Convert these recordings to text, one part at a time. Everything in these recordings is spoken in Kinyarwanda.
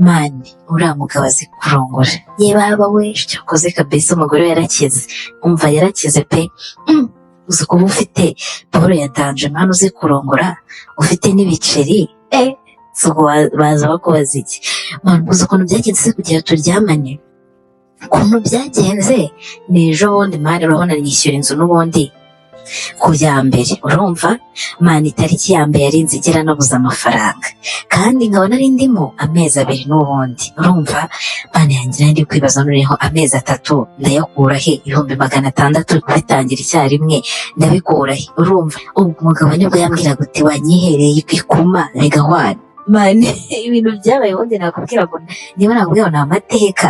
mani uriya mugabo azi kurongora ye baba we cyakoze kabisa umugore we yarakize umva yarakize pe uzi kuba ufite poro ya danje mani uzi kurongora ufite n'ibiceri suko baza bakubaza iki mani uzi ukuntu byagenze kugira turyamane ukuntu byagenze ni ejo bundi mani urabona nishyura inzu n'ubundi ku bya mbere urumva mani itariki ya mbere yarinze igera nabuze amafaranga kandi nkaba nari ndimo amezi 2 n'ubundi urumva mani yanjye nari ndi kwibaza noneho amezi 3 ndayakura he 600 kubitangira icyarimwe ndabikura he urumva ubwo umugabo nibwo yambwira guti wanyihereye kwikuma bigahwana mani ibintu byabaye ubundi nakubwira ngo niba nakubwira ni amateka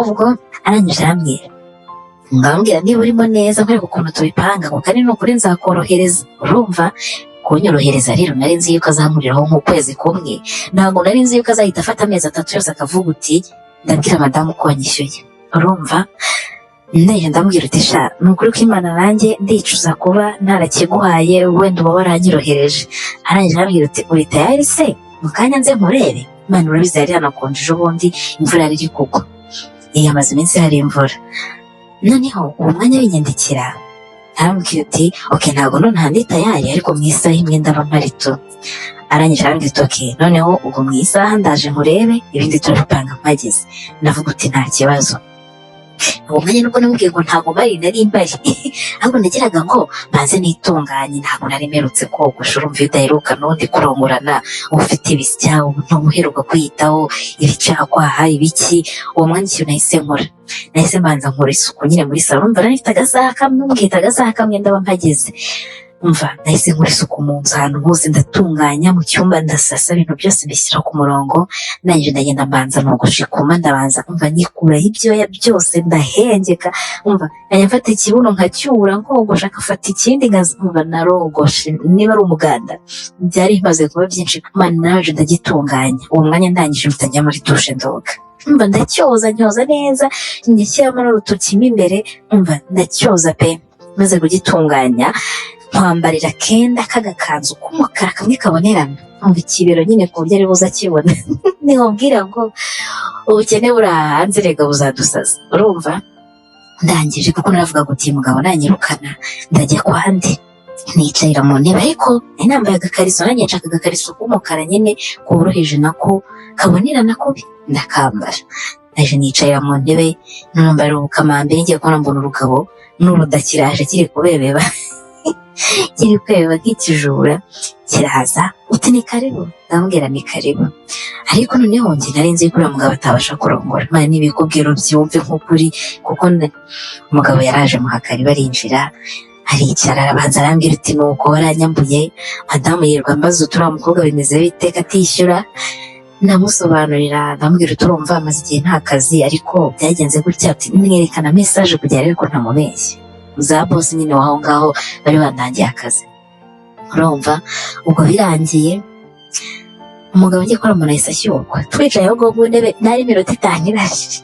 ubwo arangije arambwira ngambwira niba urimo neza nkwereka ukuntu tubipanga ngo kandi nukuri nzakorohereza urumva kunyorohereza rero nari nzi yuko azamuriraho nk'ukwezi kumwe ntabwo nari nzi yuko azahita afata amezi 3 yose akavuga uti ndabwira madamu ko wanyishyuye urumva ndaje ndambwira uti sha nukuri ko Imana nanjye ndicuza kuba narakiguhaye wenda uba waranyorohereje arangije arambwira uti uri tayari se mu kanya nze nkurebe Imana urabizi yari yanakonjeje ubundi imvura yari iri kugwa amaze iminsi hari imvura noneho uwo mwanya w'inyandikira arambwira uti okay ntabwo none ndi tayari ariko mu isaha imwe ndaba mparito arangije arambwira uti okay noneho ubwo mu isaha ndaje nkurebe ibindi turabipanga mpageze navuga uti nta kibazo uwo mwanya nubwo namubwiye ngo ntabwo nari mbari ahubwo nagiraga ngo maze nitunganye ntabwo nari mperutse kogosha urumva iyo udaheruka n'undi kurongorana ufite ibisya ntumuheruka kwiyitaho ibicakwaha ibiki uwo mwanya ikintu nahise mbanza nkora isuku nyine muri salo urumva nari mfite agasaha kamwe mbwita agasaha kamwe ndaba mpageze umva nahise nkora isuku mu nzu ahantu hose ndatunganya mu cyumba ndasasa ibintu byose mbishyira ku murongo nanjye ndagenda mbanza nogosha ikuma ndabanza umva nikuraho ibyoya byose ndahengeka umva najya mfata ikibuno nkacyura nkogosha akafata ikindi umva narogoshe niba ari umuganda byari bimaze kuba byinshi mani naje ndagitunganya uwo mwanya ndangije mpita muri dushe ndoga umva ndacyoza nyoza neza ngishyiramo n'urutoki mo imbere umva ndacyoza pe maze kugitunganya kwambarira kenda k'agakanzu k'umukara kamwe kabonerana umva ikibero nyine ku buryo ari buza akibona ninkubwira ngo ubukene burahanze rega buzadusaza urumva ndangije kuko naravuga ngo uti mugabo nanyirukana ndajya kwandi nicarira mu ntebe ariko nari nambaye agakariso nanjye nshaka agakariso k'umukara nyine koroheje nako kabonerana kubi ndakambara naje nicarira mu ntebe nambara ubukamambiri ngiye kubona mbona urugabo n'urudakiraje kiri kubebeba kiri kweba nk'ikijura kiraza uti ni karibu ndamubwira ni karibu ariko noneho njye nari nzi ko uriya mugabo atabasha kurongora mani n'ibikubwiro byumve nk'ukuri kuko umugabo yaraje muhakari barinjira aricara arabanza arambwira uti nuko waranyambuye madamu yirwa mbaza uturiya mukobwa bimeze bite atishyura ndamusobanurira ndamubwira uturumva amaze igihe nta kazi ariko byagenze gutya ati mwerekana message kugira ariko ntamubeshye za boss nyine waho ngaho bari bandangiye akazi urumva ubwo birangiye umugabo ngiye kora umuntu ahise ashyukwa twicaye aho ngo ntebe nari minota 5 irashije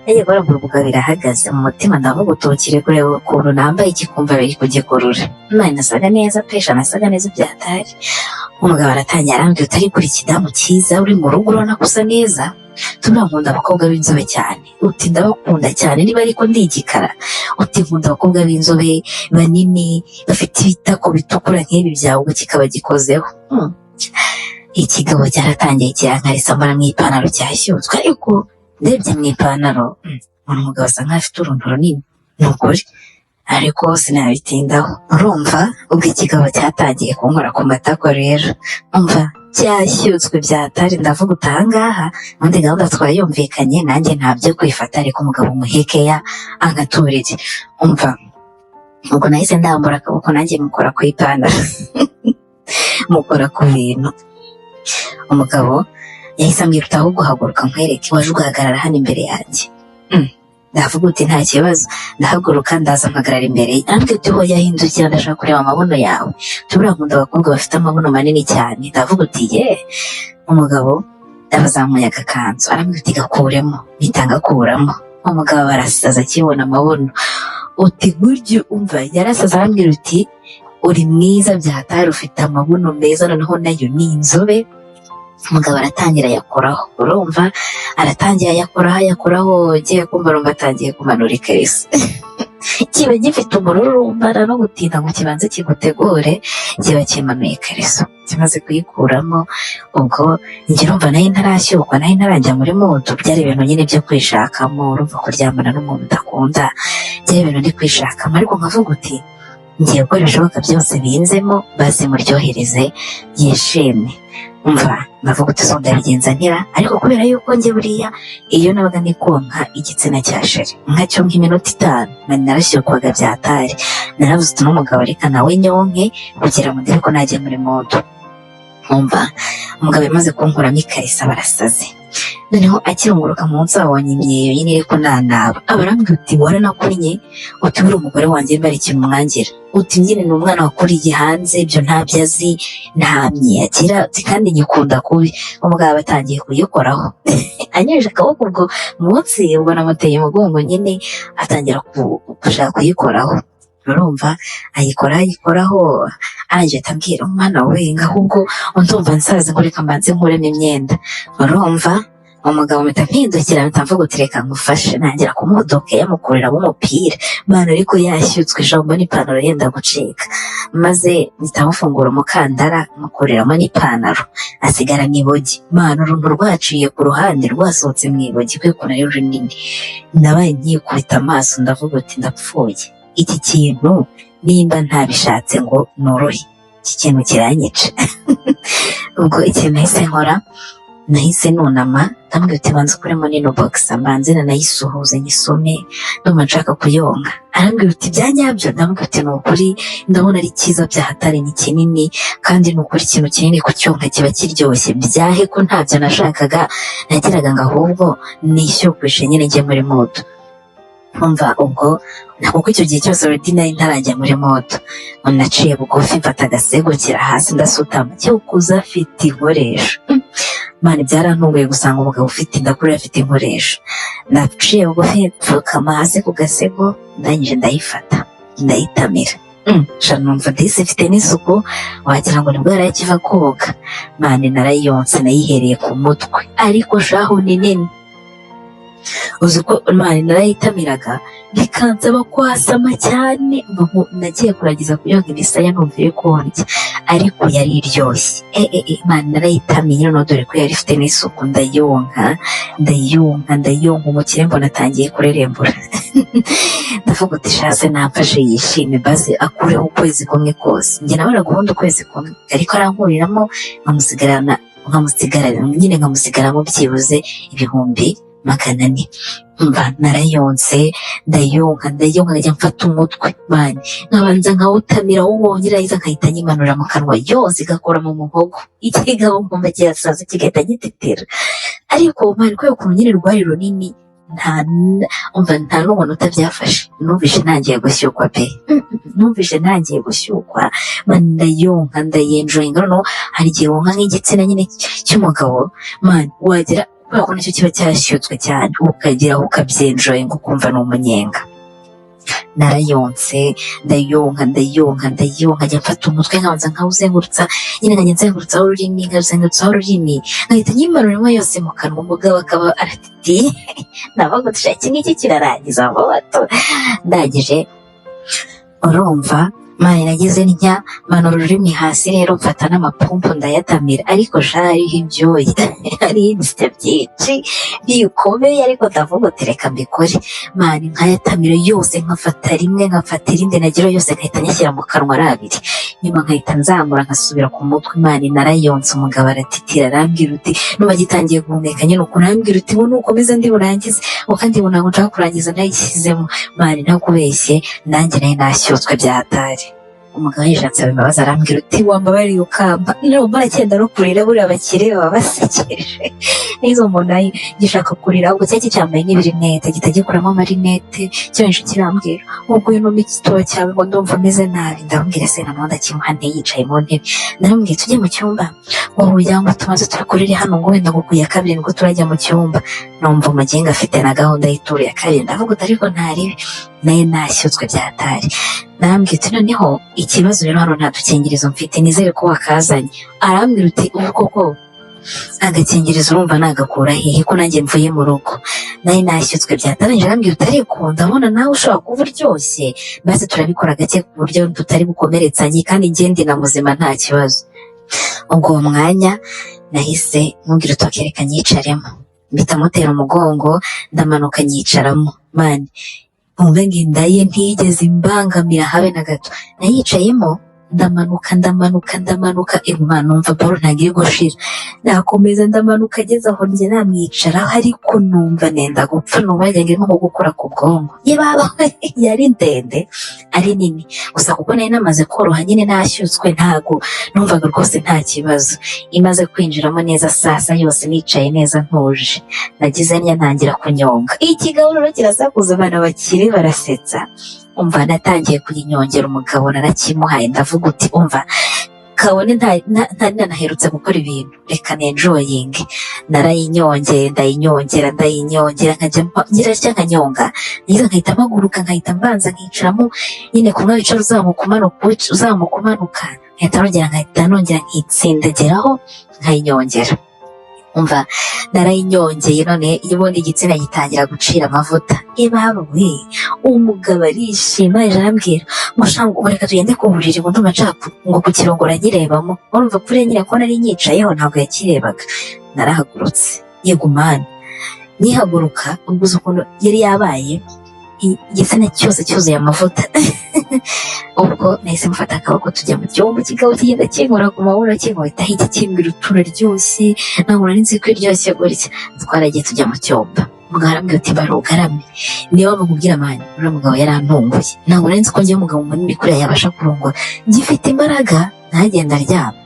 nagiye kora umugabo birahagaze mu mutima ndavuga utokire kureba ukuntu nambaye igikumva biri kugikurura nari nasaga neza pesha nasaga neza byatari umugabo aratangira arambwira utari kuri kidamu cyiza uri mu rugo urabona kusa neza tunankunda abakobwa b'inzobe cyane uti ndabakunda cyane niba ariko ndigikara uti nkunda abakobwa b'inzobe banini bafite ibitako bitukura nk'ibi byawe ubwo kikaba gikozeho ikigabo cyaratangiye kirankarisa mbona mu ipantaro cyashyutswe ariko ndebye mu ipantaro umugabo asa nkaho afite uruntu runini ni ukuri ariko sinabitindaho urumva ubwo ikigabo cyatangiye kunkora ku matako rero umva cyashyutswe byatari ndavuga utahangaha undi gahunda twayumvikanye nanjye ntabyo kwifata ariko umugabo umuhekeya agaturire umva ubwo nahise ndambura akaboko nanjye mukora ku ipantaro mukora ku bintu umugabo yahise ambwira utaho guhaguruka nkwereke waje ugahagarara hano imbere yanjye ndavuga uti nta kibazo ndahaguruka ndaza mpagarara imbere arambwira uti hoya hindukira ndashaka kureba amabuno yawe tubura nkunda abakobwa bafite amabuno manini cyane ndavuga uti ye umugabo ndabazamuye agakanzu arambwira uti gakuremo mpita ngakuramo umugabo arasaza akibona amabuno uti buryo umva yarasaza arambwira uti uri mwiza byatari ufite amabuno meza noneho nayo ni inzobe umugabo aratangira ayakoraho, urumva aratangira ayakoraho ugiye kumva urumva atangiye kumanura ikariso kiba gifite umururumba no gutinda ngo kibanze kigutegure, kiba kimanuye ikariso. Kimaze kuyikuramo ubwo njye urumva nayo ntarashyukwa, nayo ntarajya muri mudu, byari ibintu nyine byo kwishakamo, urumva kuryamana n'umuntu udakunda byari ibintu ndi kwishakamo, ariko nkavuga uti ngiye gukora ibishoboka byose binzemo basi muryohereze yishime. Umva navuga uti so ndabigenza ntira, ariko kubera yuko njye buriya iyo nabaga ndi konka igitsina cya sheri nkacyo nk'iminota 5 nari narashyukwaga byatari, naravuze uti n'umugabo reka nawe nyonke kugira ngo ndebe ko najya muri modo. Umva umugabo yamaze kunkuramo ikarisa barasaze, noneho akirunguruka munsi abonye imyeyo nyine ariko nanaba abarambwira uti waranakunnye, uti buri umugore wanjye mbari ikintu umwangira, uti nyine ni umwana wakuriye hanze ibyo ntabyo azi nta myiyagira, uti kandi nyikunda kubi. Umugabo atangiye kuyikoraho anyereje akaboko ubwo munsi, ubwo namuteye umugongo nyine atangira gushaka kuyikoraho, urumva ayikoraho arangije atambwira umwana we ngahubwo undumva nsaze ngo reka mbanze nkuremo imyenda. Urumva umugabo mpita mpindukira mpita mvuga uti reka ngufashe, ntangira kumudoka yamukuriramo umupira mana ariko yashyutswe ijambo n'ipantaro yenda gucika, maze mpita mufungura umukandara mukuriramo n'ipantaro asigara mu ibogi. Mana uruntu rwaciye ku ruhande rwasohotse mu ibogi kwe ko nayo runini, nabaye nkikubita amaso ndavuga uti ndapfuye, iki kintu nimba ntabishatse ngo norohe iki kintu kiranyica. Ubwo ikintu nahise nkora nahise nunama ndambwira uti banza ukuremo nino box mbanze nanayisuhuze nyisome ndumva nshaka kuyonka. Arambwira uti bya nyabyo, ndambwira uti ni ukuri ndabona ari cyiza byahatari ni kinini kandi ni ukuri ikintu kinini kucyonka kiba kiryoshye, byahe ko ntabyo nashakaga, nagiraga ngo ahubwo nishyukwishe nyine njye muri modo. Umva ubwo kuko icyo gihe cyose already nari ntarajya muri moto, naciye bugufi mfata agasego kira hasi ndasutama cyo kuza afite inkoresho. Mani byarantunguye gusanga umugabo ufite indakuru afite inkoresho. Naciye bugufi mfukama hasi ku gasego ndangije ndayifata ndayitamira. Numva disi ifite n'isuku wagira ngo nibwo yari akiva koga. Mani narayonse nayihereye ku mutwe ariko shaho ni nini, uzi ko mani narayitamiraga bikansaba kwasama cyane, nagiye kuragiza kuyonga imisaya numva iri kondya ariko yari iryoshye. Mani narayitamiye no dore ko yari ifite n'isuku, ndayonka umukire mbona atangiye kurerembura. Ndavuga uti shase namfashe yishime basi akureho ukwezi kumwe kose, njye nabara guhunda ukwezi kumwe ariko arankuriramo nkamusigaramo byibuze 400. Mva narayonse ndayonka nkajya mfata umutwe mani nkabanza nkawutamira wongera iza nkahita nyimanura mu kanwa yose igakora mu muhogo, ikigabo nkumva kiyasaza kigahita gitetera. Ariko mani kubera ukuntu nyine rwari runini nta n'umuntu utabyafashe, numvise ntangiye gushyukwa pe, mani ndayonka ndayenjoyinga. Noneho hari igihe wonka nk'igitsina nyine cy'umugabo mani wagira kubera ko nacyo kiba cyashyutswe cyane ukageraho ukabyenjoyinga ukumva ni umunyenga. Narayonse ndayonka njya mfata umutwe nkabanza nkawuzengurutsa nyine nkajya nzengurutsaho ururimi nkahita nyimanuramo yose mu kanwa. Umugabo akaba aratitiye navuga uti iki ngiki kirarangiza bato ndangije. Urumva mani nagize ntya manura ururimi hasi rero mfata n'amapumpu ndayatamira, ariko hariho ibyoya hariho ibisya byinshi bikomeye, ariko ndavuga uti reka mbikore mani nkayatamira yose, nkafata rimwe nkafata irindi nagira yose nkahita nyashyira mu kanwa ari abiri, nyuma nkahita nzamura nkasubira ku mutwe. Mani narayonse umugabo aratitira arambwira uti nuba gitangiye guhumeka nyine ukuntu, arambwira uti ngo nukomeza ndi burangize kandi ngo ntabwo nshaka kurangiza nayishyizemo. Mani ntakubeshye nanjye nayo nashyutswe byahatari. Umugabo yishatse imbabazi arambwira uti wambabariye ukamba, numva aracyenda no kurira, buriya abakire baba basekeje n'izo mbona gishaka kurira ahubwo cyari cyambaye n'ibirinete gihita gikuramo amarinete cyonje kirambwira ubwo uyu ni igitoya cyawe ngo ndumva ameze nabi. ndamubwira se nanone ndakimuhane yicaye mu ntebe, ndamubwira tujye mu cyumba ngo ngo tumaze tubikorere hano ngo wenda kuku ya kabiri nibwo turajya mu cyumba. Numva umugenga afite na gahunda y'ituru ya kabiri, ndavuga uti ariko ntaribi nayo nashyutswe byatari. Narambwira uti noneho ikibazo rero hano nta dukingirizo mfite nizere ko wakazanye. Arambwira uti ubu koko agakingirizo urumva nagakura hehe ko nanjye mvuye mu rugo nari nashyutswe byatarangije arambwira uti ariko ndabona nawe ushobora kuba uryoshye maze turabikora gake ku buryo tutari bukomeretsanye kandi ngende na muzima nta kibazo. Ubwo uwo mwanya nahise mubwira uti reka nyicaremo mpita mutera umugongo ndamanuka nyicaramo mani umve ngo inda ye ntiyigeze imbangamira habe na gato nayicayemo ndamanuka imana numva baro ntagiye gushira nakomeza ndamanuka ageze aho njye namwicaraho ariko numva nenda gupfa numva yagiye nko gukora ku bwonko ye baba yari ndende ari nini gusa kuko nari namaze koroha nyine nashyutswe ntago numvaga rwose nta kibazo imaze kwinjiramo neza sasa yose nicaye neza ntuje nagize niya ntangira kunyonga ikigaburiro kirasakuza abana bakiri barasetsa umva natangiye kuyinyongera umugabo narakimuhaye ndavuga uti umva kabone ntari nanaherutse gukora ibintu reka nenjoyinge narayinyongeye ndayinyongera nkajya ngira nkanyonga nizo nkahita mpaguruka nkahita mbanza nkicaramo nyine kumwe wicara uzamuka umanuka nkahita nongera nkitsindageraho nkayinyongera umva narayinyongeye none ubundi igitsina gitangira gucira amavuta ibaba we umugabo arishima arambwira mushango reka tugende ku buriri ngo ndumva nshaka ngo kukirongora nyirebamo urumva kuri nyine ko nari nyicayeho ntabwo yakirebaga narahagurutse yego mana nihaguruka ubwo ukuntu yari yabaye igitsina cyose cyuzuye amavuta ubwo nahise mufata akaboko tujya mu cyumba kigabo kigenda kinkora ku maburo kinkota ahita kimbwira uturaryoshye ntabwo nari nzi ko iryoshye gutya twaragiye tujya mu cyumba mugabo arambwira uti barugarame niba bamubwira mani uriya mugabo yarantunguye ntabwo nari nzi ko njyewe umugabo munini kuriya yabasha kurongora ngifite imbaraga ntagenda aryama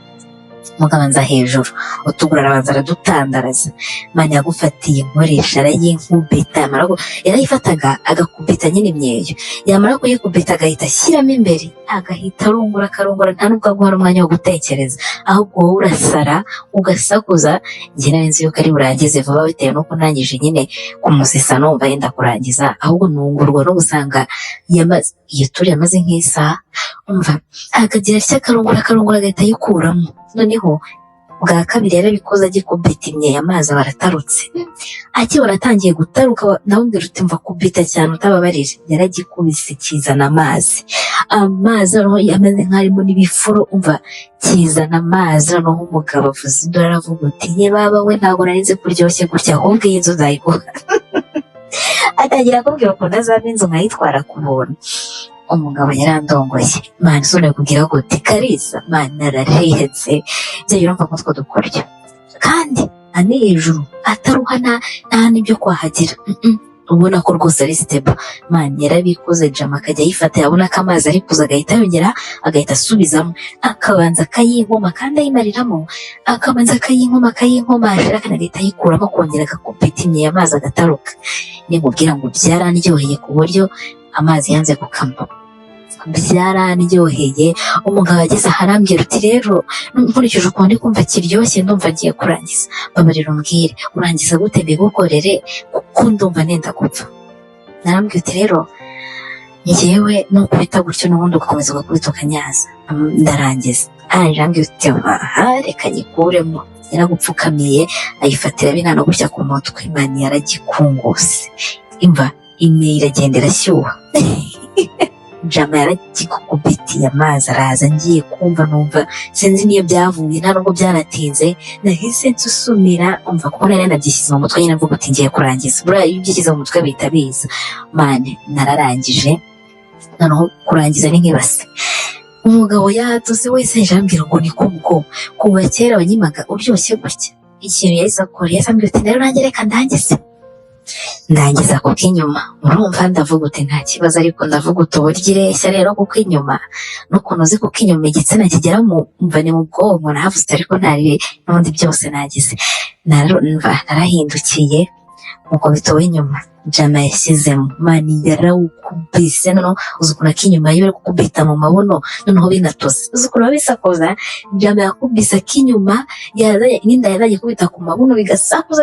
mugabo anza hejuru utuguru arabanza aradutandaraza mani yagufatiye inkoresha arayinkubita yarayifataga agakubita nyine imyeyo yamara kuyikubita agahita ashyiramo imbere agahita akarongora nta nubwo aguha umwanya wo gutekereza ahubwo wowe urasara ugasakuza njye nari nzi yuko ari burangize vuba bitewe nuko nangije nyine kumusesa numva yenda kurangiza ahubwo nungurwa no gusanga iyo turi yamaze nk'isaha umva akagira atya akarongora agahita ayikuramo noneho bwa kabiri yarabikoze agikubita imyeyo amazi baratarutse akibona atangiye gutaruka nawe mbwira uti mva kubita cyane utababarira yaragikubise kizana amazi noneho yamaze nk'arimo n'ibifuro umva kizana amazi noneho umugabo avuze induru aravuga uti ye baba we ntabwo nari nzi kuryoshye gutya ahubwo iyi nzu nzayiguha atangira kubwira ukuntu azaba inzu nkayitwara ku buntu umugabo yarandongoye mani sone kugira ngo tikarisa mani nararihetse byo yumva ko two dukoryo kandi ane hejuru ataruha nta n'ibyo kwahagira ubona ko rwose ari stable mani yarabikoze jama akajya yifata yabona ko amazi ari kuza agahita yongera agahita asubizamo akabanza akayinkoma kandi ayimariramo akabanza akayinkoma ashira kandi agahita ayikuramo akongera agakubita imyeyo amazi agataruka nimubwira ngo byarandyoheye ku buryo amazi yanze gukama byarandyoheye umugabo ageze aharambwira uti rero nkurikije ukuntu ndi kumva kiryoshye ndumva ngiye kurangiza babarira umbwire urangiza gute mbigukorere kuko ndumva nenda gupfa narambwira uti rero njyewe nukubita gutyo n'ubundi ugakomeza ugakubita ukanyaza ndarangiza arambwira uti reka nyikuremo yaragupfukamiye ayifatira binano gutya ku mutwe imana yaragikunguse imva imyeyo iragenda irashyuha jama yaragikubitiye amazi araza ngiye kumva numva sinzi niyo byavuye nta nubwo byanatinze nahise nsusumira umva kuko nari nabyishyize mu mutwe nyine mvuga uti ngiye kurangiza buriya iyo ubyishyize mu mutwe bihita biza mane nararangije noneho kurangiza ni nk'ibase umugabo yatose wese yambwira ngo ni kubwo kuva kera wanyimaga uryoshye gutya ikintu yahise akora yahise ambwira uti rero nanjye reka ndangiza kuko inyuma urumva ndavuga uti nta kibazo ariko ndavuga uti uburyo ireshya rero kuko inyuma n'ukuntu uzi kuko inyuma igitsina kigera mu mva ni mu bwonko nahavuze ariko ntari n'ubundi byose nagize narahindukiye mukubito w'inyuma jama yashyizemo mani yarawukubise noneho uzi ukuntu ak'inyuma yiwe kukubita mu mabuno noneho binatose uzi ukuntu bisakuza jama yakubise ak'inyuma n'inda yazajya kubita ku mabuno bigasakuza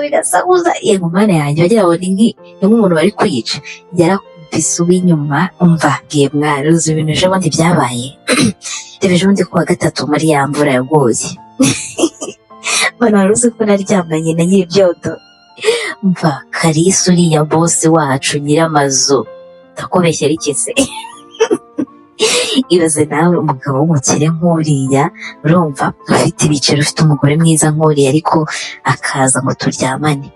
yego mana yanjye wagira ngo ni nk'umuntu bari kwica yarakubise uw'inyuma umva bwiye mwari uzi ibintu ejo bundi byabaye ejo bundi kuwa gatatu muri ya mvura yaguye Mbona wari uzi ko naryamanye na nyir'ibyondo. Mva Kalisa uriya bosi wacu nyir'amazu ndakubeshyera iki se? Ibaze nawe umugabo w'umukire nk'uriya, urumva ufite ibiceri, ufite umugore mwiza nk'uriya, ariko akaza ngo turyamane.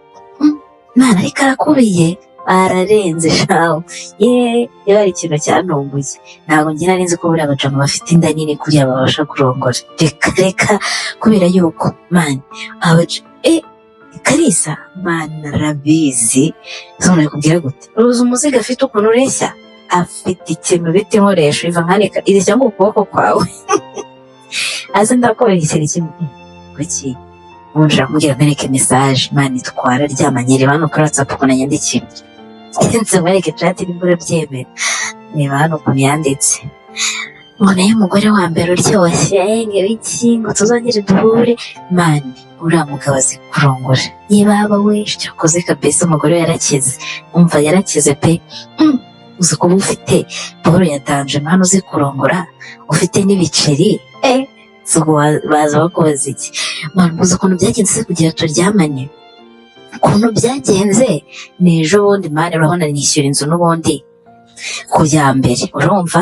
Mwana ariko arakubiye, ararenze shaho. Iyo hari ikintu cyantunguye, ntabwo njye nari nzi ko buriya abajama bafite inda nini kuriya babasha kurongora. Reka kubera yuko mani Kalisa mani arabizi. Zone kubwira gute, uruzi umuziga afite ukuntu ureshya, afite ikintu bita inkoresho iva nkanika ireshya ngo ukuboko kwawe. Aze ndakubeshyera kimwe kuki unshaka kumbwira mpereke message mani twararyamanye, reba hano kuri WhatsApp ukuntu yandikiye. Nzamwereke chat nimba urabyemera. Reba hano ukuntu yanditse ngo nayo umugore wa mbere uryoshye ngibiki ngo tuzongere duhure. Mani uriya mugabo azi kurongora. Yebaba we cyakoze kabisa, umugore we yarakize. Umva yarakize pe. Uzi kuba ufite Paul yatanje mani uzi kurongora, ufite n'ibiceri baza bakubaza iki? Mani uzi ukuntu byagenze kugira turyamane? Ukuntu byagenze ni ejo bundi mani, urabona nishyura inzu n'ubundi ku ya mbere, urumva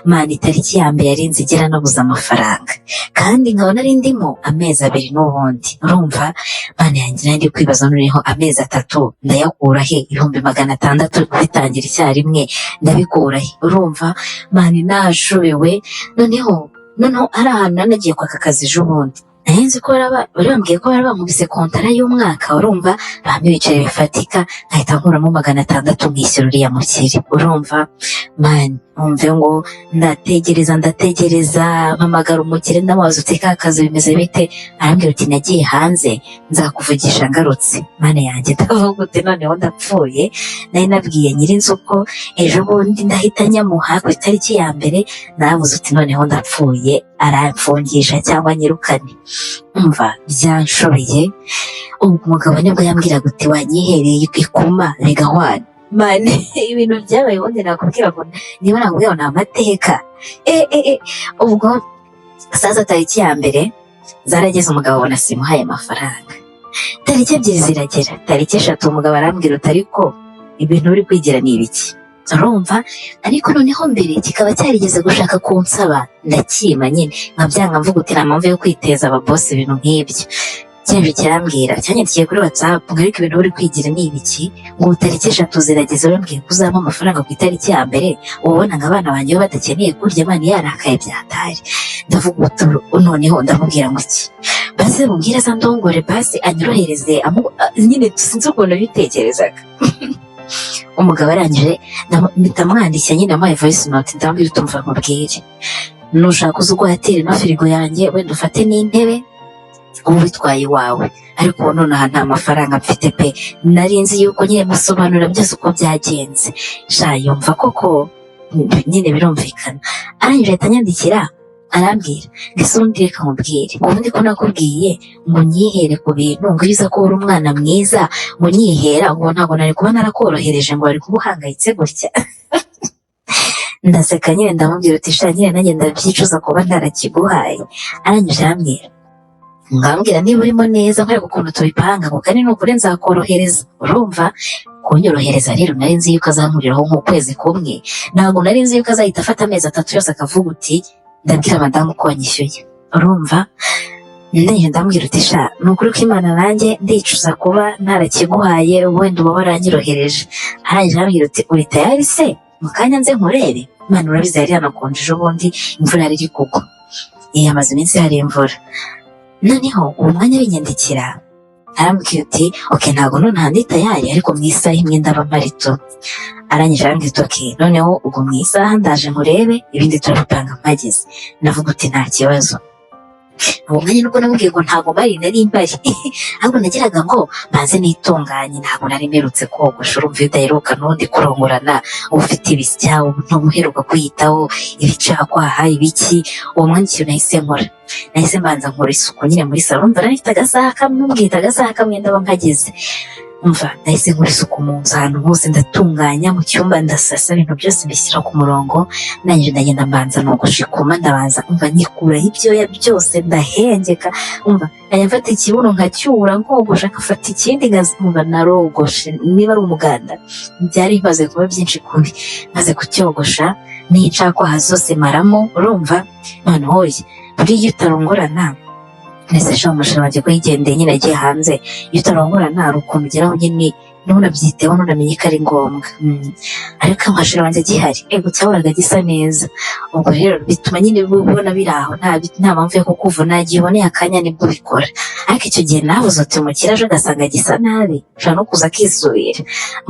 mani itariki ya mbere yari nzigera nabuze amafaranga, kandi nkabona ari ndimo amezi 2 n'ubundi, urumva mani yanjye nari kwibaza noneho amezi 3 ndayakura he? 600 bitangira icyarimwe ndabikura he? Urumva mani nashobewe. Noneho ari ahantu nanagiye kwaka akazi ejo bundi, nahenze ko bari bambwiye ko bari bamubise kontara y'umwaka, urumva bamwe ibiceri bifatika, nkahita nkuramo 600 nkishyura uriya mukire. Urumva mani umve ngo ndategereza mpamagara umukire ndamubaza uti ka kazi bimeze bite? Arambwira uti nagiye hanze nzakuvugisha ngarutse. Mane yanjye ndavuga uti noneho ndapfuye. Nari nabwiye nyir'inzu ko ejo bundi ndahita nyamuha ku itariki ya mbere, navuze uti noneho ndapfuye, aramfungisha cyangwa nyirukane. Umva byanshobeye. Ubu umugabo nibwo yambwiraga uti wanyihereye ikuma rigahwana. Mane ibintu byabaye ubundi nakubwira ngo niba nakubwira ni amateka. Ubwo sasa tariki ya mbere zarageze, umugabo abona simuhaye amafaranga. Tariki 2 ziragera, tariki 3 umugabo arambwira uti ariko ibintu uri kwigira ni ibiki? Urumva ariko noneho mbere kikaba cyarigeze gushaka kunsaba, ndakima nyine nkabyanga mvuga uti nta mpamvu yo kwiteza ababosi ibintu nk'ibyo. Cyeje kirambwira cyanyandikiye kuri WhatsApp ngo ariko ibintu uri kwigira ni ibiki, ngo tariki 3 zirageze urambwiye ko uzampa amafaranga ku itariki ya mbere, ubona ngo abana banjye badakeneye kurya, mani yarakaye byatari. Ndavuga uti noneho ndamubwira ngo iki basi mubwire za ndongore basi anyorohereze nyine sinzi ukuntu bitekerezaga. Umugabo arangije ndamwandikira nyine amuhaye voice note, ndamubwira utumva mubwire nushaka uzugwatire na firigo yanjye wenda ufate n'intebe ubu bitwaye iwawe, ariko ubu nonaha nta mafaranga mfite pe. Nari nzi yuko nyine musobanura byose uko byagenze. Yumva koko nyine birumvikana. Arangije ahita anyandikira arambwira ngo ese ubundi reka nkubwire, ubundi ko nakubwiye ngo nyihere ku bintu, ngo iyo uza kuba uri umwana mwiza ngo nyihera, ngo ntabwo nari kuba narakorohereje, ngo wari kuba uhangayitse gutya. Ndaseka nyine ndamubwira uti sha nyine nanjye ndabyicuza kuba ntarakiguhaye. Arangije arambwira ngambwira niba urimo neza nkwereka ukuntu tubipanga, ngo kandi nukuri nzakorohereza. Urumva kunyorohereza rero nari nzi yuko azamuriraho nk'ukwezi kumwe, ntabwo nari nzi yuko azahita afata amezi 3 yose akavuga uti ndabwira madamu ko wanyishyuye. Urumva ndangije ndambwira uti sha nukuri ko Imana nanjye ndicuza kuba ntarakiguhaye, wenda uba waranyorohereje. Arangije arambwira uti uri tayari se mu kanya nze nkurebe? Imana urabizi yari yanakonje ejo bundi, imvura yari iri kugwa, amaze iminsi hari imvura. Noneho uwo mwanya binyandikira arambwira uti okay ntabwo nonaha ndi tayari, ariko mu isaha imwe ndaba mparito. Arangije arambwira uti okay noneho ubwo mu isaha ndaje nkurebe, ibindi turabipanga mpageze. Navuga uti nta kibazo. Uwo mwanya nubwo namubwiye ngo ntabwo nari mbari, ahubwo nagiraga ngo maze nitunganye, ntabwo nari mperutse kogosha. Urumva iyo udaheruka n'undi kurongorana uba ufite ibisya, ntuheruka kwiyitaho, ibicakwaha ibiki. Uwo mwanya ikintu nahise mbanza nkora isuku nyine muri salo. Urumva nari mfite agasaha kamwe, mbwita agasaha kamwe ndaba mpageze. umva nahise nkora isuku mu nzu ahantu hose ndatunganya mu cyumba ndasasa ibintu byose mbishyira ku murongo nanjye ndagenda mbanza nogosha ikoma ndabanza umva nikuraho ibyoya byose ndahengeka umva nkajya mfata ikibuno nkacyura nkogosha nkafata ikindi umva narogoshe niba ari umuganda byari bimaze kuba byinshi kubi maze kucyogosha n'icakwaha zose maramo urumva noneho buriya iyo utarongorana nese sha umushira wanjye ko yigendeye nyine agiye hanze iyo utarongorana hari ukuntu ugeraho nyine ntunabyiteho ntunamenye ko ari ngombwa ariko amashuri wanjye agihari cyahoraga gisa neza ubwo rero bituma nyine ubona biri aho nta mpamvu yo kukuvuna igihe uboneye akanya nibwo ubikora ariko icyo gihe nabuze uti umukire aje ugasanga gisa nabi ushobora no kuza akisubira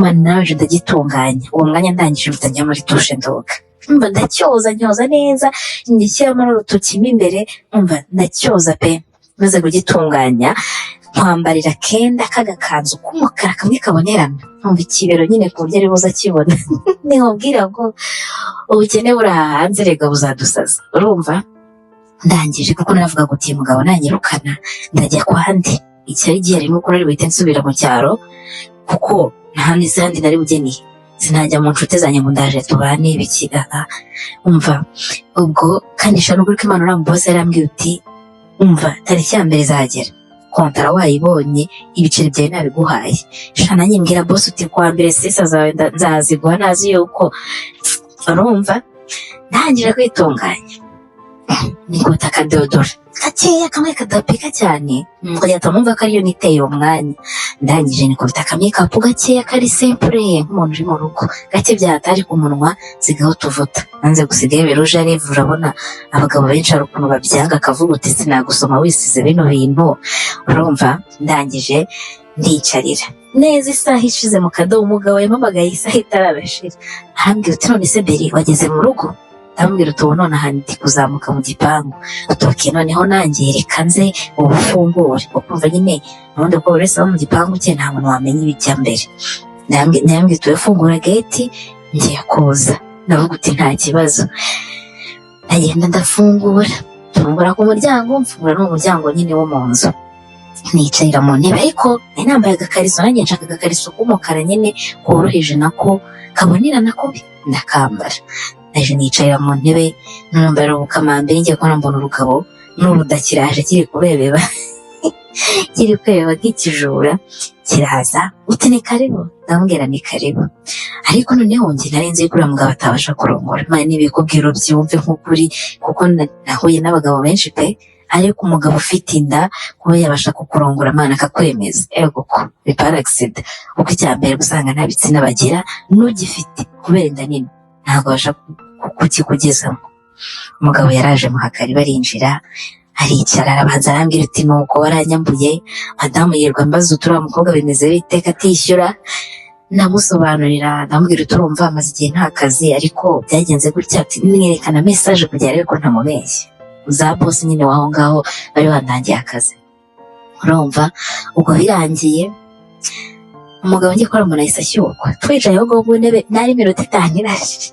mani nawe ndagitunganya uwo mwanya ndangije mpita njya muri dushe ndoga umva ndacyoza nyoza neza ngishyiramo n'urutoki mo imbere umva ndacyoza pe maze kugitunganya nkwambarira kenda k'agakanzu k'umukara kamwe kabonerana numva ikibero nyine ku buryo ari buza akibona nkubwira ngo ubukene buri aha hanze rega buzadusaza urumva ndangije kuko navuga ngo uyu mugabo nanyirukana ndajya kwandi icyari gihari nuko nari buhite nsubira mu cyaro kuko nta n'izindi nari bugeneye sinajya mu nshuti zanjye ngo ndaje tubane bikigaga umva ubwo kandi shano kuri Imana urambose yarambwiye uti umva tariki ya mbere izagera kontara wayibonye ibiceri byawe nabiguhaye shana nyimbwira boss uti kwa mbere sisa zawe nzaziguha nazi yuko urumva ntangira kwitunganya nikota akadeodora gakeya kamwe kadapika cyane nkajya mwumva ko ariyo niteye umwanya ndangije nikubita akamekapu gakeya kari simple nk'umuntu uri mu rugo gake byatari ku munwa sigaho utuvuta nanze gusigaye biruje arivu urabona abagabo benshi ari ukuntu babyanga akavuga uti sinagusoma wisize bino bintu urumva ndangije ndicarira neza isaha ishize mu kadobo umugabo yampamagaye isaha itarabashira arambwira uti none se Beri wageze mu rugo ndamubwira uti ubu none ahantu ndi kuzamuka mu gipangu utoke noneho nanjye reka nze ubufungure ukumva nyine ubundi bwo buri wese aba mu gipangu cye nta muntu wamenya ibijya mbere ndambwira uti fungura gate ngiye kuza ndavuga uti nta kibazo ndagenda ndafungura ku muryango mfungura n'umuryango nyine wo mu nzu nicarira mu ntebe ariko nari nambaye agakariso nanjye nshaka agakariso k'umukara nyine koroheje nako kabonerana kubi ndakambara naje nicarira mu ntebe nambara ubukamambiri ngiye kubona mbona urugabo n'urudakiraje kiri kubebeba kiri kwebeba nk'ikijura kiraza uti ni karibu ndamubwira ni karibu ariko noneho njye nari nzi ko uriya mugabo atabasha kurongora imana n'ibikubwiro byumve nk'ukuri kuko nahuye n'abagabo benshi pe ariko umugabo ufite inda kuba yabasha kukurongora amana akakwemeza ego ko bipara accident kuko icya mbere gusanga nta bitsina bagira n'ugifite kubera inda nini ntabwo abasha kukikugezamo umugabo yaraje muhakari barinjira aricara arabanza arambwira uti nuko waranyambuye madamu yirwa mbaza uturiya mukobwa bimeze bite katishyura namusobanurira ndamubwira uti urumva amaze igihe nta kazi ariko byagenze gutya ati mwerekana message kugira ariko ntamubeshye za boss nyine waho ngaho bari bandangiye akazi urumva ubwo birangiye umugabo ngiye kora umuntu ahise ashyukwa twicaye aho ngaho mu ntebe nari iminota itanu irashije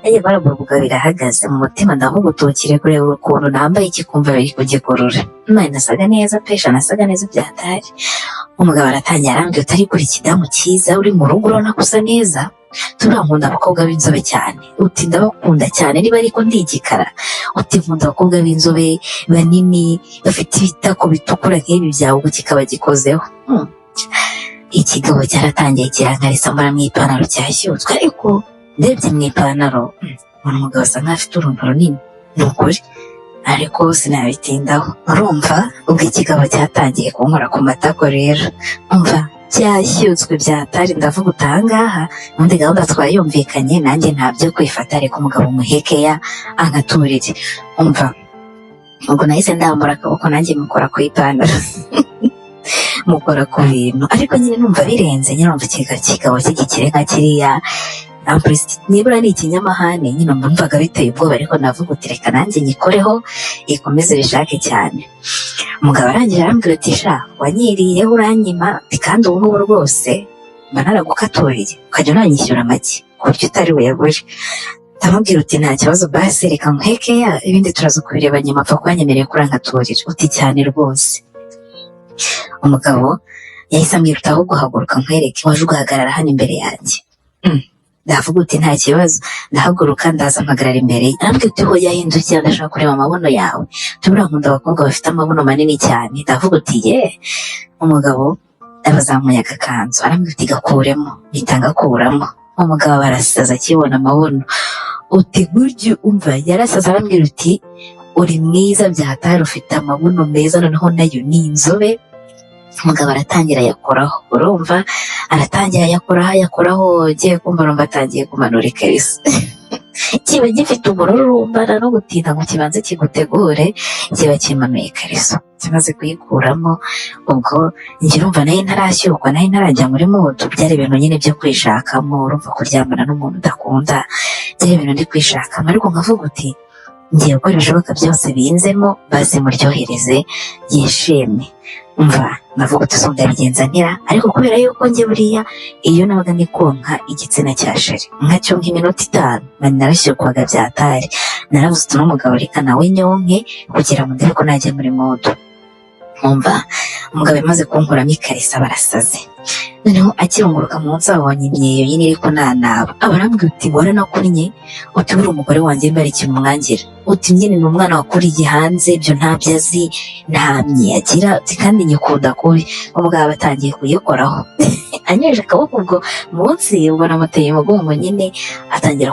nagiye barabura umugabo birahagaze mu mutima ndavuga utukire kureba ukuntu nambaye ikikumva biri kugikurura imana nasaga neza pesha nasaga neza byatari umugabo aratangira arambwira utari kuri ikidamu cyiza uri mu rugo urabona ko usa neza turankunda abakobwa b'inzobe cyane uti ndabakunda cyane niba ariko ndigikara uti nkunda abakobwa b'inzobe banini bafite ibitako bitukura nk'ibi byawe ubwo kikaba gikozeho ikigabo cyaratangiye kirankarisa mbona mu ipantaro cyashyutswe ariko ndebye mu ipantaro ubona umugabo asa nk'aho afite uruntu runini ni ukuri ariko sinabitindaho urumva ubwo ikigabo cyatangiye kunkora ku matako rero umva cyashyutswe byatari ndavuga utahangaha ubundi gahunda twayumvikanye nanjye ntabyo kwifata ariko umugabo umuhekeya ankaturire umva ubwo nahise ndambura akaboko nanjye mukora ku ipantaro mukora ku bintu ariko nyine numva birenze nyine numva ikigabo cy'igikire nka kiriya nibura ni ikinyamahane nyine numvaga biteye ubwoba ariko navuga uti reka nanjye nyikoreho ikomeze bishake cyane umugabo arangije arambwira ati sha wanyiriyeho uranyima kandi ubu ngubu rwose mba naragukaturiye ukajya unanyishyura make ku buryo utari buyagure ndamubwira uti nta kibazo basi reka nkuhekeya ibindi turaza kubireba nyuma apfa kuba nyemereye kurangaturira uti cyane rwose umugabo yahise ambwira uti ahubwo haguruka nkwereke waje ugahagarara hano imbere yanjye. Ndavuga uti nta kibazo, ndahaguruka ndaza mpagarara imbere ye. Arambwira uti ho yahindukira ndashaka kureba amabuno yawe, tubura nkunda abakobwa bafite amabuno manini cyane. Ndavuga uti umugabo abazamuye agakanzu, arambwira uti gakuremo, mpita ngakuramo. Umugabo barasaza akibona amabuno, uti buryo umva yarasaza. Arambwira uti uri mwiza byatari, ufite amabuno meza, noneho nayo ni inzobe. Umugabo aratangira yakoraho, urumva aratangira yakoraho, ugiye kumva urumva atangiye kumanura ikariso. Kiba gifite umururumba no gutinda ngo kibanze kigutegure, kiba kimanuye ikariso. Kimaze kuyikuramo, ubwo njye urumva nayo ntarashyukwa, nayo ntarajya muri moto. Byari ibintu nyine byo kwishakamo, urumva kuryamana n'umuntu udakunda byari ibintu ndi kwishakamo. Ariko nkavuga uti ngiye gukora ibishoboka byose binzemo, basi muryohereze yishimye. Umva navuga uti songa bigenza ntira, ariko kubera yuko njye buriya iyo nabaga ndi konka igitsina cya sheri nkacyo nk'iminota 5 mani narashyukwaga byatari. Naravuze uti n'umugabo reka nawe nyonke kugira ngo ndebe ko najya muri moto. Umva umugabo yamaze kunkuramo ikarisa barasaze, noneho akirunguruka munsi abonye imyeyo nyine iri kunanaba. Abarambwira uti waranakunnye, uti buri umugore wanjye mbari ikintu umwangira, uti nyine ni umwana wakuriye hanze, ibyo ntabyo azi, nta myiyagira, uti kandi nyikunda kubi. Umugabo atangiye kuyikoraho anyereje akaboko ubwo munsi, ubwo namuteye umugongo nyine atangira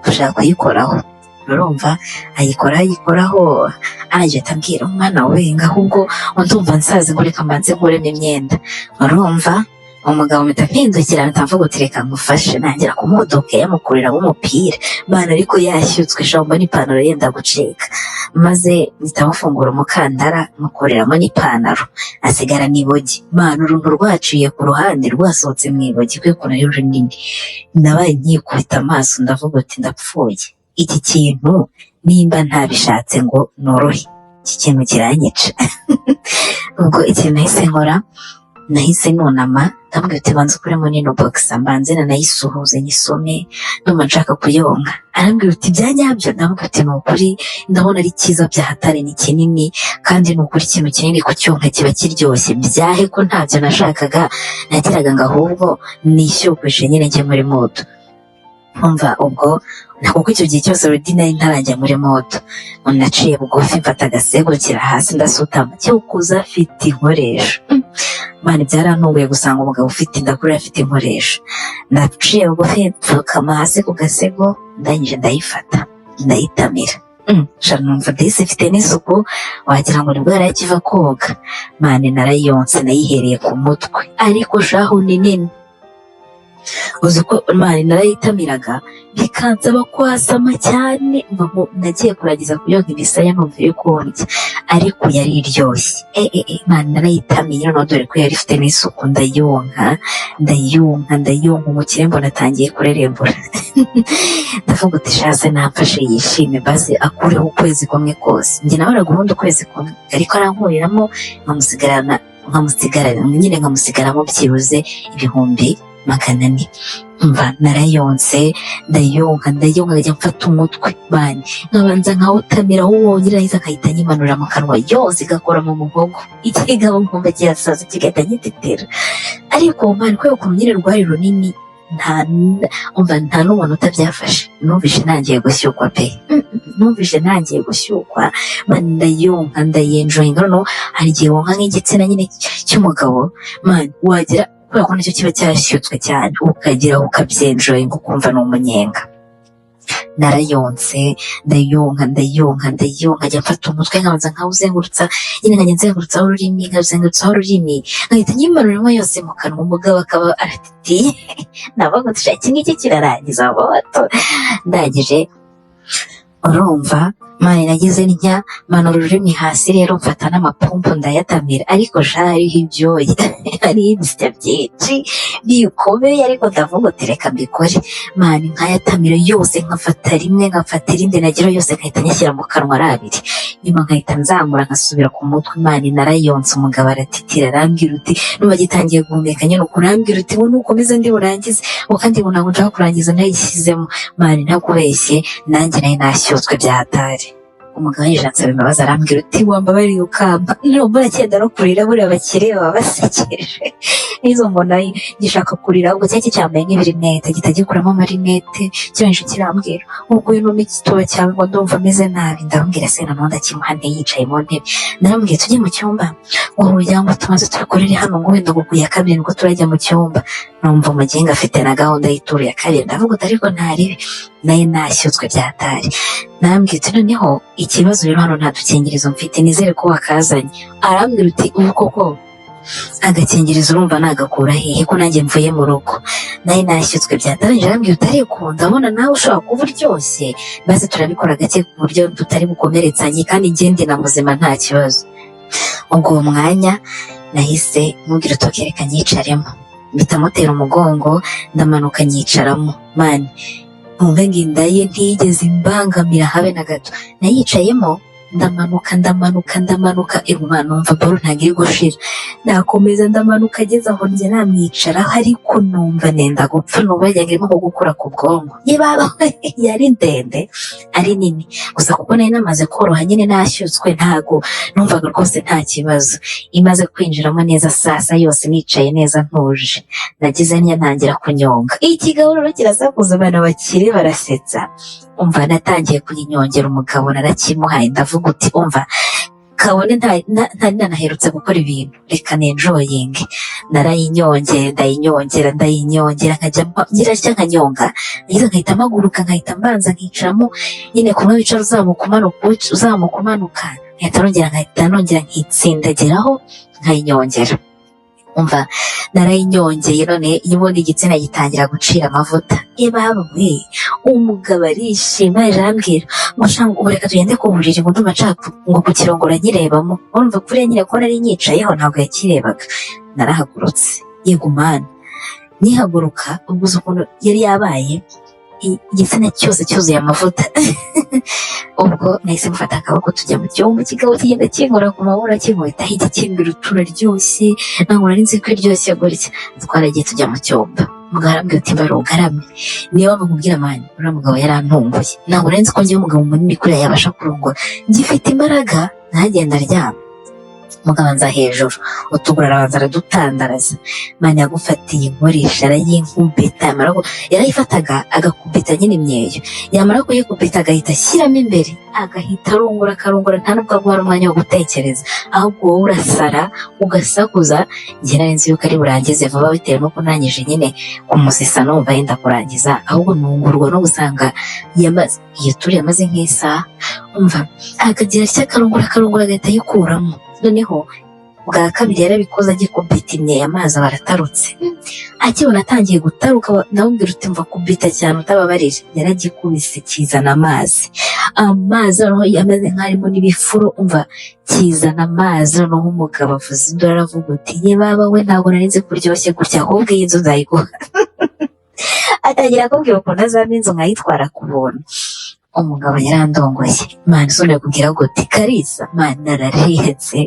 gushaka kuyikoraho. Urumva ayikoraho arangije atambwira umwana we ngahubwo ndumva nsaze ngo reka mbanze nkuremo imyenda. Urumva umugabo mpita mpindukira ntavuga uti reka ngufashe, nangira kumudoka yamukuriramo umupira bana, ariko yashyutswe shamba n'ipantaro yenda gucika, maze mpita mufungura umukandara mukuriramo n'ipantaro, asigara n'ibogi. Mana uruntu rwaciye ku ruhande rwasohotse mu ibogi kwe ko nayo runini. Nabaye nkikubita amaso ndavuga uti ndapfuye, iki kintu nimba ntabishatse ngo norohe, iki kintu kiranyica. Ubwo ikintu nahise nkora, nahise nunama ndamubwira uti banza ukuremo nino box mbanze nanayisuhuze nyisome ndumva nshaka kuyonka. Arambwira uti bya nyabyo? Ndamubwira uti ni ukuri ndabona ari cyiza byahatari, ni kinini kandi ni ukuri ikintu kinini kucyonka kiba kiryoshye, byahe ko ntabyo nashakaga, nagiraga ngo ahubwo nishyukwije nyine njye muri moto. Umva ubwo kuko icyo gihe cyose already nari ntarajya muri moto, naciye bugufi mfata agasego kira hasi ndasutama, cyo kuza afite inkoresho. Mani byarantunguye gusanga umugabo ufite indakuru afite inkoresho. Naciye bugufi mfukama hasi ku gasego, ndangije ndayifata ndayitamira. Shana numva disi ifite n'isuku wagira ngo nibwo yarakiva koga. Mani narayonse nayihereye ku mutwe, ariko shaho ni nini. Uzi ko mani narayitamiraga bikansaba kwasama cyane, nagiye kuragiza kuyonka imisaya numva yo kundya, ariko yari iryoshye. Mani narayitamiye noneho dore ko yari ifite n'isuku, ndayonka umukire mbona atangiye kurerembura. Ndavuga uti shase namfashe yishime basi akureho ukwezi kumwe kose. Njye nawe araguhunda ukwezi kumwe, ariko arankuriramo nkamusigaramo byibuze 400. Mva narayonse ndayonka nkajya mfata umutwe bani nkabanza nkawutamira wongera ahita nkahita nyimanura mu kanwa yose igakora mu muhogo, ikigabo nkumva kiyasaza kigahita gitetera. Ariko mani kubera ukuntu nyine rwari runini nta n'umuntu utabyafashe. Numvise nangiye gushyukwa pe, mani ndayonka ndayenjoyinga. Noneho hari igihe wonka nk'igitsina nyine cy'umugabo mani wagira kubera ko nicyo kiba cyashyutswe cyane, ukagira ukabyenjoyinga ukumva ni umunyenga. Narayonse ndayonka njya mfata umutwe nkabanza nkawuzengurutsa nyine nkajya nzengurutsaho ururimi nkahita nyimanuramo yose mu kanwa. Umugabo akaba aratitiye navuga uti iki ngiki kirarangiza moto. Ndangije urumva mani nagize ntya manura ururimi hasi, rero mfata n'amapumpu ndayatamira, ariko hariho ibyoya hariho ibisya byinshi bikomeye, ariko ndavuga uti reka mbikore. Mani nkayatamira yose, nkafata rimwe nkafata irindi, nagira yose nkahita nyashyira mu kanwa ari abiri, nyuma nkahita nzamura nkasubira ku mutwe. Mani narayonse, umugabo aratitira arambwira uti nuba gitangiye guhumeka nyine uko urambwira uti nukomeza ndi burangize, kandi ngo ntabwo nshaka kurangiza nayishyizemo. Mani ntakubeshye nanjye nayo nashyutswe byahatari. umugabo yinjira ansaba imbabazi arambwira uti wambabariye ukamba numva arakenda no kurira buriya abakire baba basekeje n'izo mbona gishaka kurira ahubwo cyari cyambaye nk'ibirinete gihita gikuramo amarinete cyonje kirambwira ubwo uyu numi igituba cyawe ngo ndumva ameze nabi ndamubwira se nanone ndakimuha yicaye mu ntebe narambwiye tujye mu cyumba ngo kugira ngo tumaze tubikorere hano ngo wenda ngo kuya kabiri ngo turajya mu cyumba numva umuginga afite na gahunda y'ituru ya kabiri ndavuga uti ariko ntaribi nayo nashyutswe byatari narambwiye uti noneho ikibazo rero hano nta dukingirizo mfite nizere ko wakazanye arambwira uti ubu koko agakingirizo urumva nagakura hehe ko nanjye mvuye mu rugo nayo nashyutswe byatarangije arambwira uti ariko ndabona nawe ushobora kuba uryoshye maze turabikora gake ku buryo tutari bukomeretsanye kandi ngende na muzima nta kibazo ubwo uwo mwanya nahise mubwira uti reka nyicaremo mpita mutera umugongo ndamanuka nyicaramo mani numva ngo inda ye ntiyigeze imbangamira habe na gato nayicayemo ndamanuka iruma numva baro ntabwo iri gushira nakomeza ndamanuka ageze aho njye namwicaraho ariko numva nenda gupfa numva yajyaga irimo gukura ku bwonko yebaba yari ndende ari nini gusa kuko nari namaze koroha nyine nashyutswe ntago numvaga rwose nta kibazo imaze kwinjiramo neza sasa yose nicaye neza ntuje nagize ntangira kunyonga ikigaburiro kirasakuza abana bakiri barasetsa umva natangiye kuyinyongera umugabo narakimuhaye ndavuga uti umva kabone ntari nanaherutse gukora ibintu reka nenjoyinge ndayinyongera nkajya nyirashya nkanyonga ngize nkahita mpaguruka nkahita mbanza nkicaramo nyine kumwe wicara uzamuka umanuka nkahita nongera nkitsindageraho nkayinyongera umva narayinyongeye none y'ubundi igitsina gitangira gucira amavuta baba we umugabo arishima arambwira ngo shanga ubu reka tugende ku buriri ngo ndumva nshaka ngo kukirongora nyirebamo urumva kuriya nyine ko nari nyicayeho ntabwo yakirebaga narahagurutse yego mana nihaguruka ubwo uzi ukuntu yari yabaye igitsina cyose cyuzuye amavuta ubwo nahise mufata akaboko tujya mu cyumba kigabo kigenda kinkora ku mabura kinkubita hirya kimbwira turaryoshye ntabwo nari nzi ko iryoshye gutya twaragiye tujya mu cyumba umugabo arambwira uti mbara ugaramye niyo bamubwira mani uriya mugabo yarantunguye ntabwo nari nzi ko ngewe umugabo munini kuriya yabasha kurongora ngifite imbaraga ntagenda aryama mugabanza hejuru utuguru arabanza aradutandaraza mani yagufatiye inkoresha arayinkubita yarayifataga agakubita nyine imyeyo yamara kuyikubita agahita ashyiramo imbere agahita akarongora nta nubwo aguha umwanya wo gutekereza ahubwo wowe urasara ugasakuza njye nari nzi yuko ari burangize vuba bitewe no kunangije nyine kumusesa numva yenda kurangiza ahubwo ntungurwa no gusanga iyo turi yamaze nk'isaha umva akagira atya akarongora agahita ayikuramo noneho bwa kabiri yarabikoze agikubita imyeyo amazi aba aratarutse akibona atangiye gutaruka nawubwira uti mva kubita cyane utababarira yaragikubise kizana amazi noneho yameze nk'arimo n'ibifuro umva kizana amazi noneho umugabo avuze induru aravuga uti ye baba we ntabwo nari nzi kuryoshye gutya ahubwo iyi nzu nzayiguha atangira akubwira ukuntu azampa inzu nkayitwara ku buntu umugabo yarandongoye mani sone kugira ngo tikarisa mani nararihetse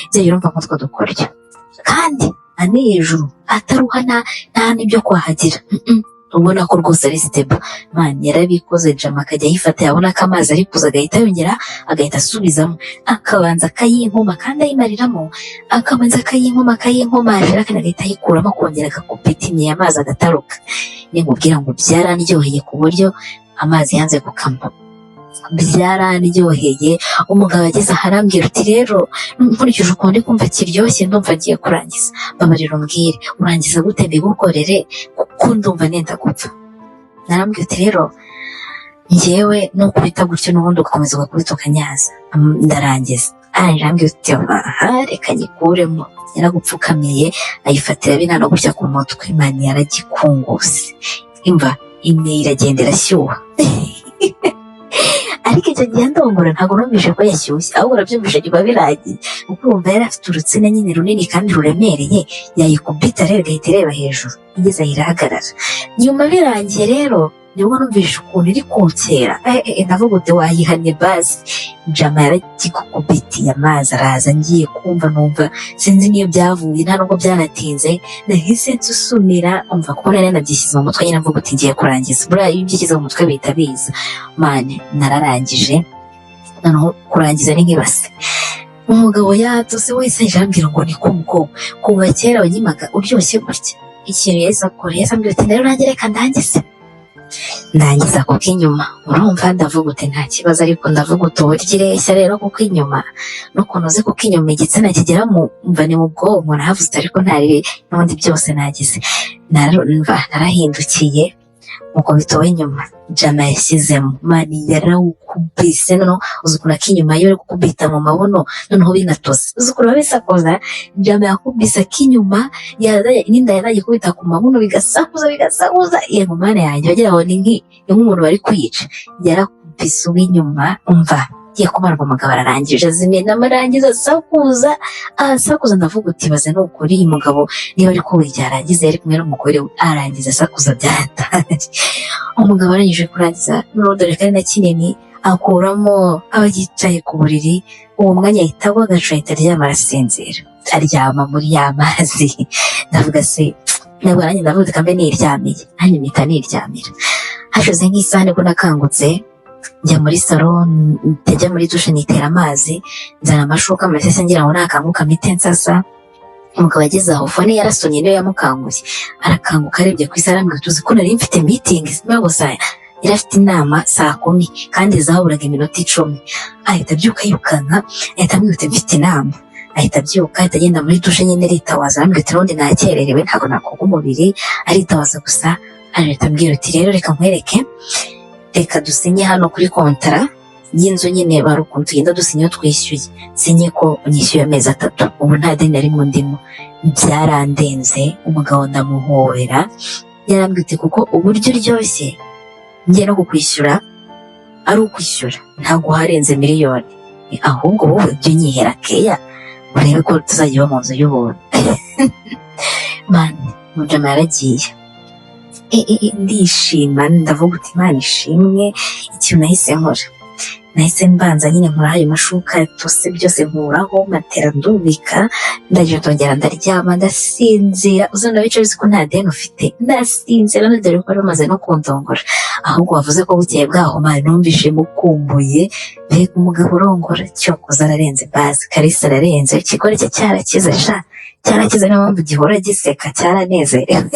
byo yumva nk'utwo dukoryo kandi ani hejuru ataruha nta n'ibyo kwahagira ubona ko rwose ari stable mani yarabikoze jama akajya yifata yabona ko amazi ari kuza agahita yongera agahita asubizamo akabanza akayinkoma kandi ayimariramo akabanza akayinkoma ashira kandi agahita ayikuramo akongera agakubita imyeyo amazi agataruka nimubwira ngo byarandyoheye ku buryo amazi yanze gukama byarandyoheye umugabo ageze aho arambwira uti rero nkurikije ukuntu ndi kumva kiryoshye ndumva ngiye kurangiza babarira umbwire urangiza gute mbigukorere kuko ndumva nenda gupfa narambwira uti rero njyewe nukubita gutyo n'ubundi ugakomeza ugakubita ukanyaza ndarangiza arambwira uti reka nyikuremo yaragupfukamiye ayifatira binano gutya ku mutwe mani yaragikunguse imva imyeyo iragenda irashyuha ariko icyo gihe ndongora ntabwo numvise ko yashyushye ahubwo nabyumvise nyuma birangiye kuko urumva yari afite urutsina nyine runini kandi ruremereye yayikubita rero igahita ireba hejuru igeze aho irahagarara nyuma birangiye rero nibwo numvise ukuntu iri kunkera ndavuga uti wayihanye basi jama yaragikubitiye amazi araza ngiye kumva numva sinzi niyo byavuye nta nubwo byanatinze nahise nsumira umva ko nari nabyishyize mu mutwe nyine mvuga uti ngiye kurangiza buriya iyo ubyishyize mu mutwe bihita biza mane nararangije noneho kurangiza ni nk'ibase. Umugabo yatose wese ajambwira ngo ni kumko kuva kera wanyimaga uryoshye gutya. Ikintu yahise akora yahise ambwira ati rero nanjye reka ndangize. Ndangiza kuko inyuma urumva ndavuga uti nta kibazo, ariko ndavuga uti uburyo ireshya rero kuko inyuma n'ukuntu uzi kuko inyuma igitsina kigera mu mva ni mu bwonko nahavuze, ariko ntari n'ubundi byose nagize. Narahindukiye mukubito w'inyuma jama yashyizemo mani yarawukubise, noneho uzi ukuntu ak'inyuma yo uri gukubita mu mabuno noneho binatose, uzi ukuntu bisakuza. Jama yakubise ak'inyuma n'inda yazajya kubita ku mabuno bigasakuza yego mana yanjye wagira ngo ni nk'umuntu bari kwica. Yarakubise uw'inyuma umva giye kumarwa umugabo ararangije zimena amarangiza asakuza ndavuga uti baze ni ukuri uyu mugabo niba ari kuwirya arangiza yari kumwe n'umugore we arangiza asakuza byatanje. Umugabo arangije kurangiza n'urudore kari na kinini akuramo aba yicaye ku buriri, uwo mwanya ahita agwa agacu ahita aryama arasinzira, aryama muri ya mazi. Ndavuga se nabwo nanjye ndavuga kambe niryamiye, nanjye mpita niryamira. Hashize nk'isaha nibwo nakangutse njya muri salo, njya muri dushe nitera amazi, nzana amashuka mashyashya ngira ngo nakanguka mpite nsasa. Umugabo ageze aho fone yarasonye niyo yamukanguye, arakanguka arebye ku isaha arambwira tuzi ko nari mfite meeting gusa yari afite inama saa 10 kandi zaburaga iminota 10. Ahita abyuka yirukanka ahita ambwira ati mfite inama, ahita abyuka ahita agenda muri dushe nyine aritawaza arambwira ati ubundi nakererewe ntabwo nakoga umubiri, aritawaza gusa ahita ambwira ati rero reka nkwereke, reka dusinye hano kuri kontara y'inzu nyine bari ukuntu tugenda dusinya twishyuye, sinye ko nyishyuye amezi 3 ubu nta deni rimwe ndimo. Byarandenze umugabo ndamuhobera, yarambwite kuko uburyo uryoshye njye no kukwishyura ari ukwishyura ntabwo harenze miliyoni, ahubwo wowe jya unyihera keya urebe ko tuzajya mu nzu y'ubuntu. Mani mujama yaragiye ndishima ndavuga uti Imana ishimwe. Ikintu nahise nkora nahise mbanza nyine nkora ayo mashuka yatose byose nkuraho matera ndubika, ndaje tongera ndaryama ndasinzira. Uzana bice uzi ko nta deni ufite, ndasinzira dore ko bamaze no kundongora, ahubwo wavuze ko bukeye bwaho mani numvise mukumbuye. Mbega umugabo urongora cyokoza ararenze bazi, Kalisa ararenze, ikigore cye cyarakize cyarakize, niyo mpamvu gihora giseka cyaranezerewe.